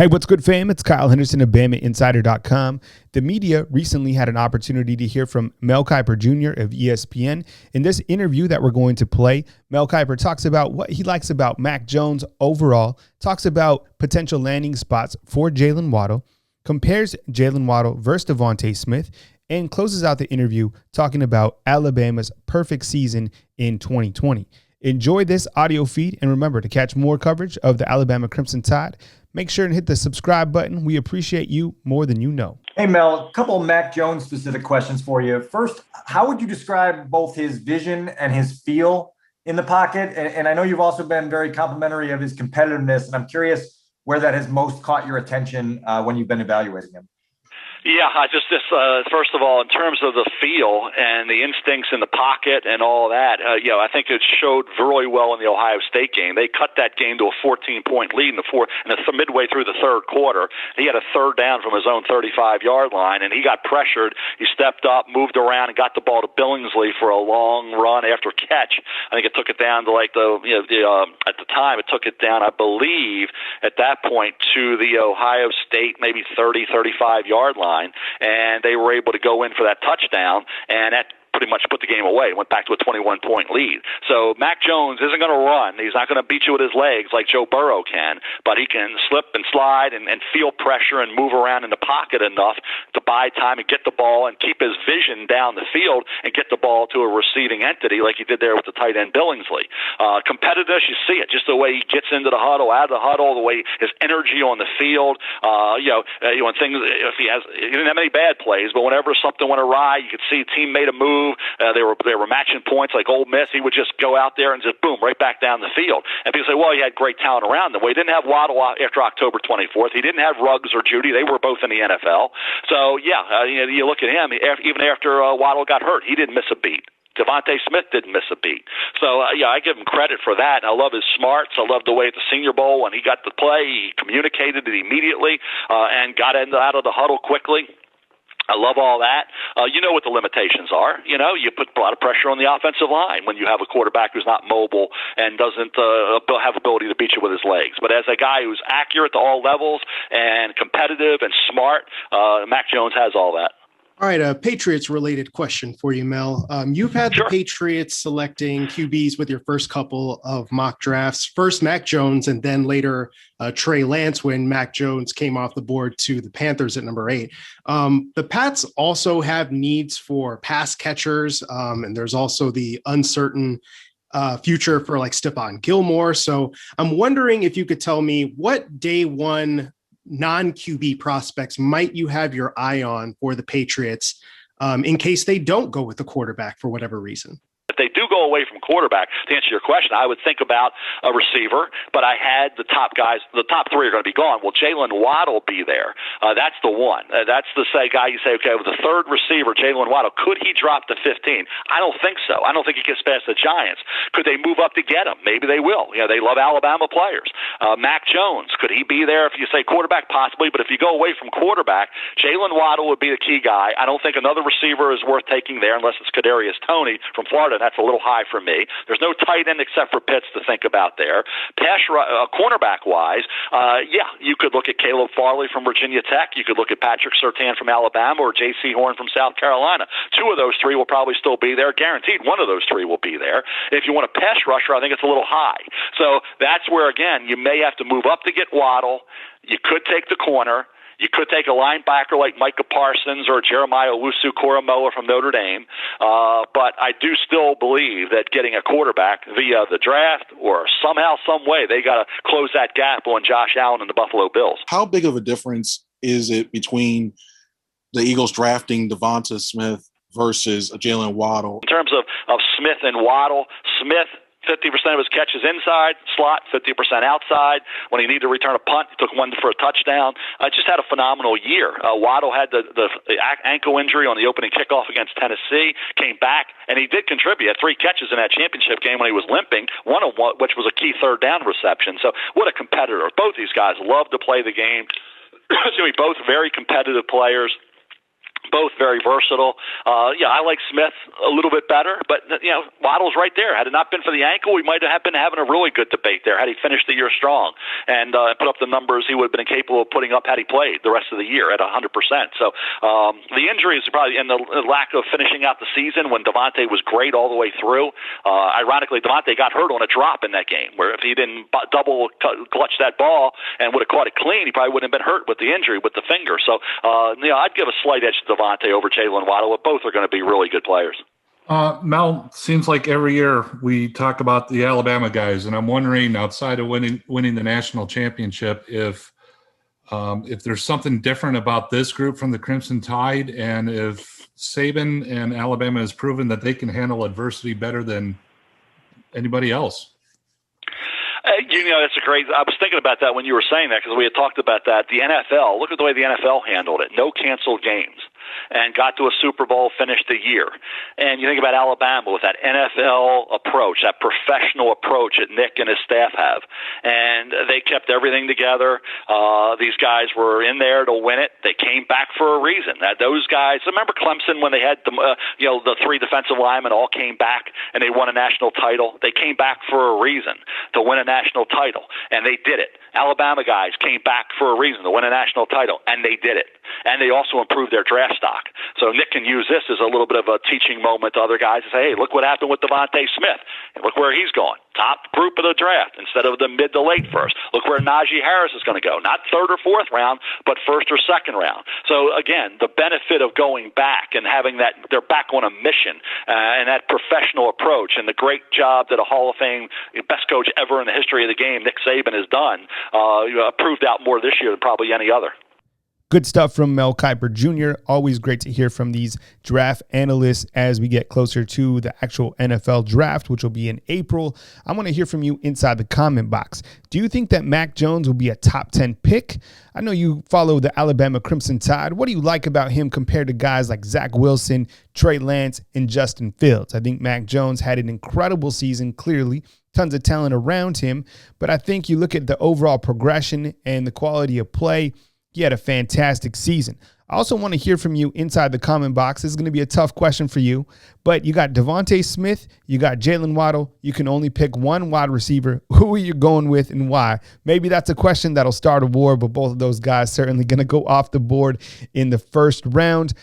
Hey, what's good, fam? It's Kyle Henderson of BamaInsider.com. The media recently had an opportunity to hear from Mel Kiper Jr. of ESPN. In this interview that we're going to play, Mel Kiper talks about what he likes about Mac Jones overall, talks about potential landing spots for Jaylen Waddle, compares Jaylen Waddle versus DeVonta Smith, and closes out the interview talking about Alabama's perfect season in 2020. Enjoy this audio feed, and remember to catch more coverage of the Alabama Crimson Tide. Make sure and hit the subscribe button. We appreciate you more than you know. Hey, Mel, a couple of Mac Jones specific questions for you. First, how would you describe both his vision and his feel in the pocket? And I know you've also been very complimentary of his competitiveness, and I'm curious where that has most caught your attention when you've been evaluating him. Yeah, first of all, in terms of the feel and the instincts in the pocket and all that, I think it showed very well in the Ohio State game. They cut that game to a 14-point lead midway through the third quarter. He had a third down from his own 35-yard line, and he got pressured. He stepped up, moved around, and got the ball to Billingsley for a long run after catch. I think it took it down to at the time, it took it down, I believe, at that point to the Ohio State maybe 30, 35-yard line. And they were able to go in for that touchdown, and that pretty much put the game away. Went back to a 21-point lead. So Mac Jones isn't going to run. He's not going to beat you with his legs like Joe Burrow can, but he can slip and slide and feel pressure and move around in the pocket enough to buy time and get the ball and keep his vision down the field and get the ball to a receiving entity like he did there with the tight end Billingsley. Competitiveness, you see it, just the way he gets into the huddle, out of the huddle, the way his energy on the field. When things, he didn't have any bad plays, but whenever something went awry, you could see a team made a move. They were matching points like Ole Miss. He would just go out there and just boom, right back down the field. And people say, well, he had great talent around him. Well, he didn't have Waddle after October 24th. He didn't have Ruggs or Judy. They were both in the NFL. So, you look at him, even after Waddle got hurt, he didn't miss a beat. DeVonta Smith didn't miss a beat. So, I give him credit for that. I love his smarts. I love the way at the Senior Bowl when he got the play, he communicated it immediately and got out of the huddle quickly. I love all that. You know what the limitations are. You put a lot of pressure on the offensive line when you have a quarterback who's not mobile and doesn't have ability to beat you with his legs. But as a guy who's accurate to all levels and competitive and smart, Mac Jones has all that. All right, a Patriots-related question for you, Mel. You've had the Patriots selecting QBs with your first couple of mock drafts. First Mac Jones, and then later Trey Lance when Mac Jones came off the board to the Panthers at number 8. The Pats also have needs for pass catchers, and there's also the uncertain future for like Stephon Gilmore. So I'm wondering if you could tell me what day one non-QB prospects might you have your eye on for the Patriots in case they don't go with the quarterback for whatever reason? If they do go away from quarterback, to answer your question, I would think about a receiver, but I had the top guys, the top 3 are going to be gone. Will Jaylen Waddle be there? That's the one. That's the guy you say, okay, with the third receiver, Jaylen Waddle, could he drop to 15? I don't think so. I don't think he gets past the Giants. Could they move up to get him? Maybe they will. They love Alabama players. Mac Jones, could he be there if you say quarterback? Possibly, but if you go away from quarterback, Jaylen Waddle would be the key guy. I don't think another receiver is worth taking there unless it's Kadarius Toney from Florida. That's a little high for me. There's no tight end except for Pitts to think about there. Cornerback-wise, you could look at Caleb Farley from Virginia Tech. You could look at Patrick Surtain from Alabama or J.C. Horn from South Carolina. 2 of those 3 will probably still be there. Guaranteed one of those 3 will be there. If you want a pass rusher, I think it's a little high. So that's where, again, you may have to move up to get Waddle. You could take the corner. You could take a linebacker like Micah Parsons or Jeremiah Owusu-Koramoah from Notre Dame, but I do still believe that getting a quarterback via the draft or somehow, some way, they got to close that gap on Josh Allen and the Buffalo Bills. How big of a difference is it between the Eagles drafting DeVonta Smith versus Jaylen Waddle? In terms of Smith and Waddle, Smith, 50% of his catches inside, slot, 50% outside. When he needed to return a punt, he took one for a touchdown. Just had a phenomenal year. Waddle had the ankle injury on the opening kickoff against Tennessee, came back, and he did contribute. He had 3 catches in that championship game when he was limping, one of which was a key third down reception. So what a competitor. Both these guys love to play the game. Both very competitive players. Both very versatile. I like Smith a little bit better, but Waddle's right there. Had it not been for the ankle, we might have been having a really good debate there. Had he finished the year strong and put up the numbers he would have been capable of putting up had he played the rest of the year at 100%. So the injuries probably and the lack of finishing out the season when DeVonta was great all the way through. Ironically, DeVonta got hurt on a drop in that game where if he didn't double clutch that ball and would have caught it clean, he probably wouldn't have been hurt with the injury with the finger. So I'd give a slight edge to DeVonta over Jaylen Waddle, but both are going to be really good players. Mel, seems like every year we talk about the Alabama guys, and I'm wondering, outside of winning the national championship, if there's something different about this group from the Crimson Tide, and if Saban and Alabama has proven that they can handle adversity better than anybody else. That's a great. I was thinking about that when you were saying that because we had talked about that. The NFL, look at the way the NFL handled it. No canceled games. And got to a Super Bowl, finished the year. And you think about Alabama with that NFL approach, that professional approach that Nick and his staff have. And they kept everything together. These guys were in there to win it. They came back for a reason. Those guys, remember Clemson when they had the three defensive linemen all came back and they won a national title? They came back for a reason to win a national title, and they did it. Alabama guys came back for a reason to win a national title, and they did it. And they also improved their draft stock. So Nick can use this as a little bit of a teaching moment to other guys to say, hey, look what happened with DeVonta Smith, and look where he's going. Top group of the draft instead of the mid to late first. Look where Najee Harris is going to go. Not third or fourth round, but first or second round. So, again, the benefit of going back and having that, they're back on a mission and that professional approach and the great job that a Hall of Fame best coach ever in the history of the game, Nick Saban, has done, proved out more this year than probably any other. Good stuff from Mel Kiper Jr. Always great to hear from these draft analysts as we get closer to the actual NFL draft, which will be in April. I want to hear from you inside the comment box. Do you think that Mac Jones will be a top 10 pick? I know you follow the Alabama Crimson Tide. What do you like about him compared to guys like Zach Wilson, Trey Lance, and Justin Fields? I think Mac Jones had an incredible season, clearly. Tons of talent around him. But I think you look at the overall progression and the quality of play, he had a fantastic season. I also want to hear from you inside the comment box. This is going to be a tough question for you, but you got DeVonta Smith, you got Jaylen Waddle. You can only pick one wide receiver. Who are you going with and why? Maybe that's a question that'll start a war, but both of those guys certainly going to go off the board in the first round.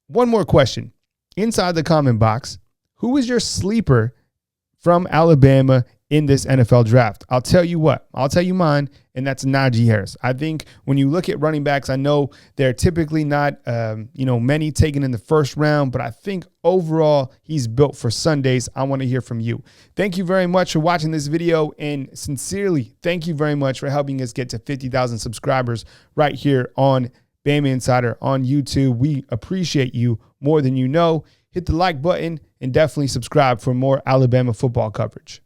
One more question. Inside the comment box, who is your sleeper from Alabama in this NFL draft? I'll tell you what. I'll tell you mine, and that's Najee Harris. I think when you look at running backs, I know they're typically not, many taken in the first round, but I think overall he's built for Sundays. I want to hear from you. Thank you very much for watching this video, and sincerely, thank you very much for helping us get to 50,000 subscribers right here on Bama Insider on YouTube. We appreciate you more than you know. Hit the like button and definitely subscribe for more Alabama football coverage.